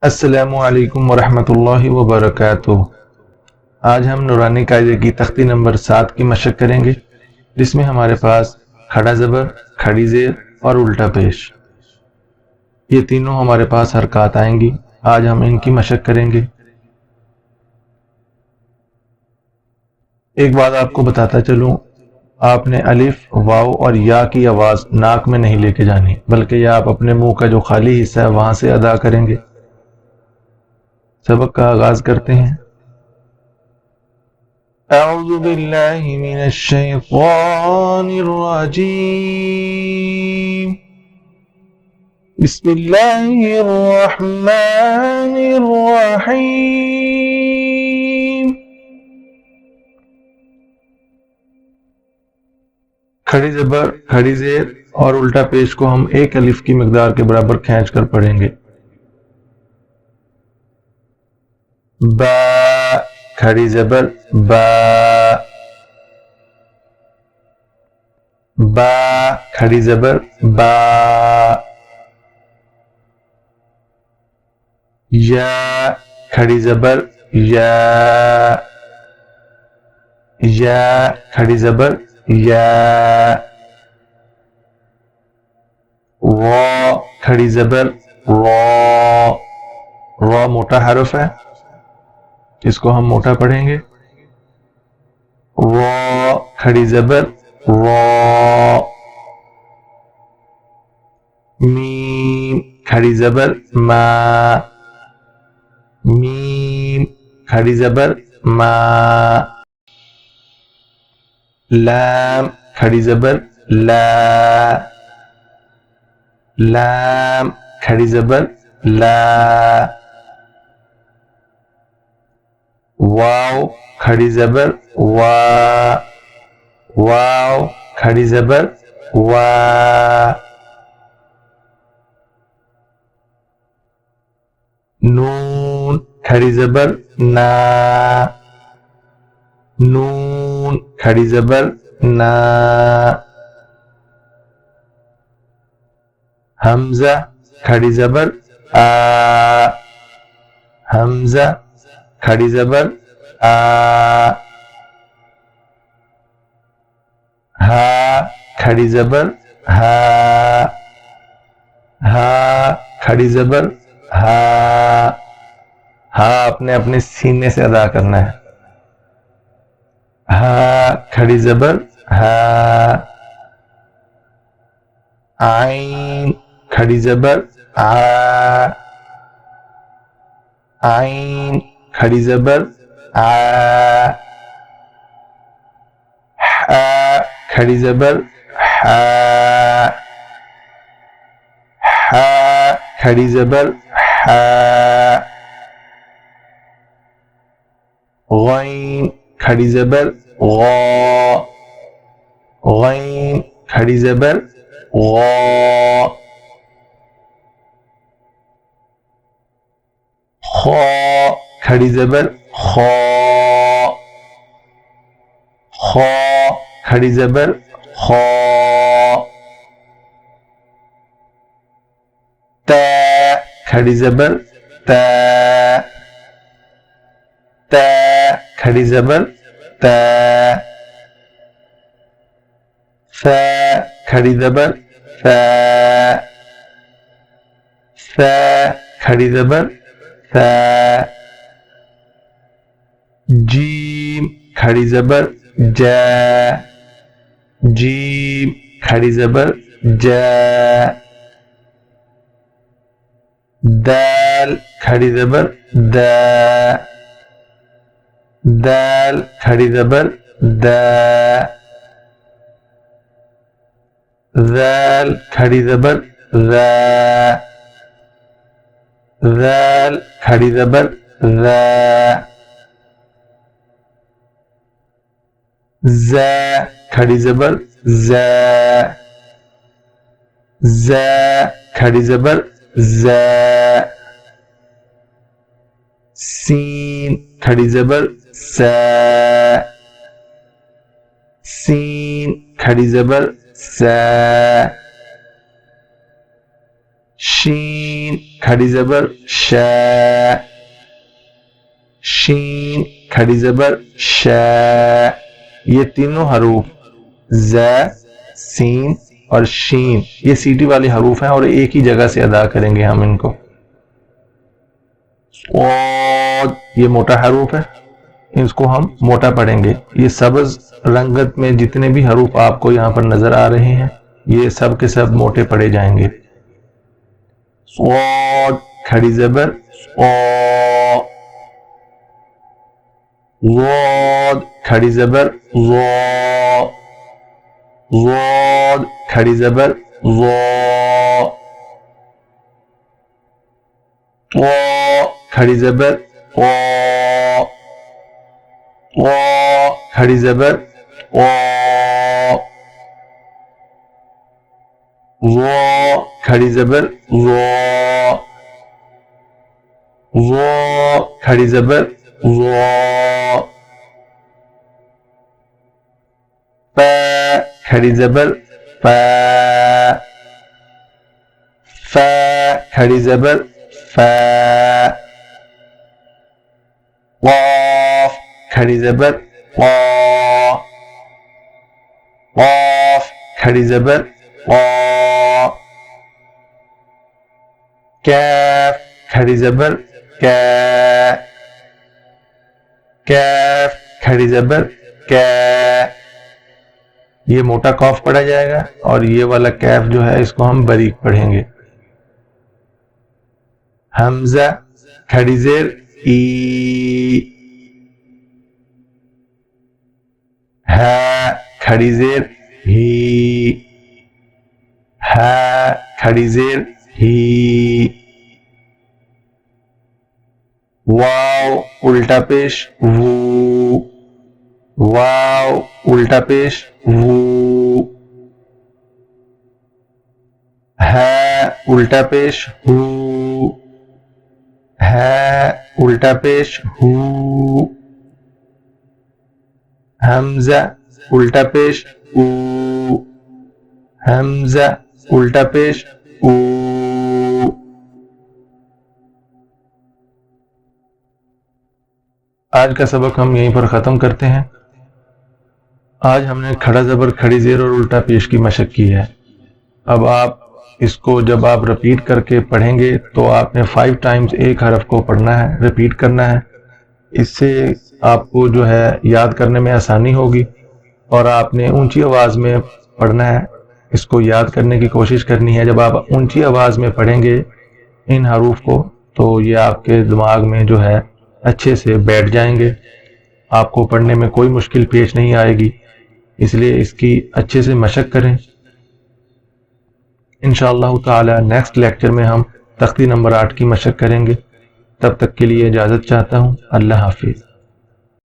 अस्सलामु अलैकुम वरहमतुल्लाहि वबरकातुह। आज हम नूरानी कायदे की तख्ती नंबर 7 की मशक करेंगे, जिसमें हमारे पास खड़ा ज़बर, खड़ी ज़ेर और उल्टा पेश ये तीनों हमारे पास हरकत आएंगी। आज हम इनकी मशक करेंगे। एक बात आपको बताता चलूं, आपने अलिफ, वाव और या की आवाज़ नाक में नहीं लेके जानी, बल्कि यह आप अपने मुंह का जो खाली हिस्सा है वहां से अदा करेंगे। सबक का आगाज करते हैं। अऊज़ु बिल्लाहि मिनश शैतानिर रजीम। बिस्मिल्लाहिर रहमानिर रहीम। खड़ी ज़बर, खड़ी ज़ेर और उल्टा पेश को हम एक अलिफ की मिकदार के बराबर खींच कर पढ़ेंगे। बा, खड़ी ज़बर बा। बा, खड़ी ज़बर बा। या, खड़ी ज़बर या। या, खड़ी ज़बर या। वा, खड़ी ज़बर वा। वा मोटा हरफ है, इसको हम मोटा पढ़ेंगे। वा, खड़ी ज़बर वा। मीम, खड़ी ज़बर मा। मीम, खड़ी ज़बर मा। लाम, खड़ी ज़बर ला। लाम, खड़ी ज़बर ला। वाव, खड़ी ज़बर वा। वाव, खड़ी ज़बर वा। नून, खड़ी ज़बर ना। नून, खड़ी ज़बर ना। हमज़ा, खड़ी ज़बर आ। हमज़ा, खड़ी ज़बर आ। हा, खड़ी ज़बर हा। हा, खड़ी ज़बर हा। हा आपने अपने सीने से अदा करना है। हा, खड़ी ज़बर हा। आइन, खड़ी ज़बर आ। आइन, खड़ी ज़बर आ। हा, खड़ी ज़बर हा। हा, खड़ी ज़बर हा। गैन, खड़ी ज़बर गौ। गैन, खड़ी ज़बर गौ। खौ, खड़ी ज़बर खौ। खौ, खड़ी ज़बर खौ। ता, खड़ी ज़बर ता। ता, खड़ी ज़बर ता। फ़ा, खड़ी ज़बर फ़ा। फ़ा, खड़ी ज़बर फ़ा। जीम, खड़ी ज़बर जा। जीम, खड़ी ज़बर जा। दाल, खड़ी ज़बर दा। दाल, खड़ी ज़बर दा। ज़ाल, खड़ी ज़बर ज़ा। ज़ाल, खड़ी ज़बर ज़ा। ज़ा, खड़ी ज़बर ज़ा। ज़ा, खड़ी ज़बर ज़ा। सीन, खड़ी ज़बर सा। सीन, खड़ी ज़बर सा। शीन खड़ी ज़बर शा, शीन खड़ी ज़बर शा। ये तीनों हरूफ ज़, सीन और शीन ये सीटी वाले हरूफ हैं और एक ही जगह से अदा करेंगे हम इनको। ये मोटा हरूफ है, इसको हम मोटा पढ़ेंगे। ये सब्ज रंगत में जितने भी हरूफ आपको यहाँ पर नजर आ रहे हैं ये सब के सब मोटे पढ़े जाएंगे। स्वाद खड़ी ज़बर स्वाद, ज़ाद खड़ी ज़बर ज़ा, ज़ाद खड़ी ज़बर ज़ा, ता खड़ी ज़बर ता, ता खड़ी ज़बर ता, ज़ा खड़ी ज़बर ज़ा, ज़ा खड़ी ज़बर ज़ा, फ़ा खड़ी ज़बर फ़ा, फ़ा खड़ी ज़बर फ़ा, क़ाफ़ खड़ी ज़बर क़ा, क़ाफ़ खड़ी ज़बर क़ा, कैफ खड़ी ज़बर कै, कैफ खड़ी ज़बर कै। ये मोटा कॉफ पढ़ा जाएगा और ये वाला कैफ जो है इसको हम बारीक पढ़ेंगे। हमजा खड़ी ज़ेर ई, हा खड़ी ज़ेर ही, हा खड़ी ज़ेर ही, वाव उल्टा पेश वू, वाव उल्टा पेश वू, है उल्टा पेश हू, है उल्टा पेश हू, हमजा उल्टा पेश ऊ, हमजा उल्टा पेश ऊ। आज का सबक हम यहीं पर ख़त्म करते हैं। आज हमने खड़ा ज़बर खड़ी ज़ेर और उल्टा पेश की मशक की है। अब आप इसको जब आप रिपीट करके पढ़ेंगे तो आपने 5 टाइम्स एक हरफ को पढ़ना है, रिपीट करना है। इससे आपको जो है याद करने में आसानी होगी और आपने ऊंची आवाज़ में पढ़ना है। इसको याद करने की कोशिश करनी है। जब आप ऊंची आवाज़ में पढ़ेंगे इन हरूफ को तो ये आपके दिमाग में जो है अच्छे से बैठ जाएंगे, आपको पढ़ने में कोई मुश्किल पेश नहीं आएगी। इसलिए इसकी अच्छे से मशक करें। इंशाअल्लाह ताला नेक्स्ट लेक्चर में हम तख्ती नंबर 8 की मशक करेंगे। तब तक के लिए इजाज़त चाहता हूँ। अल्लाह हाफिज़।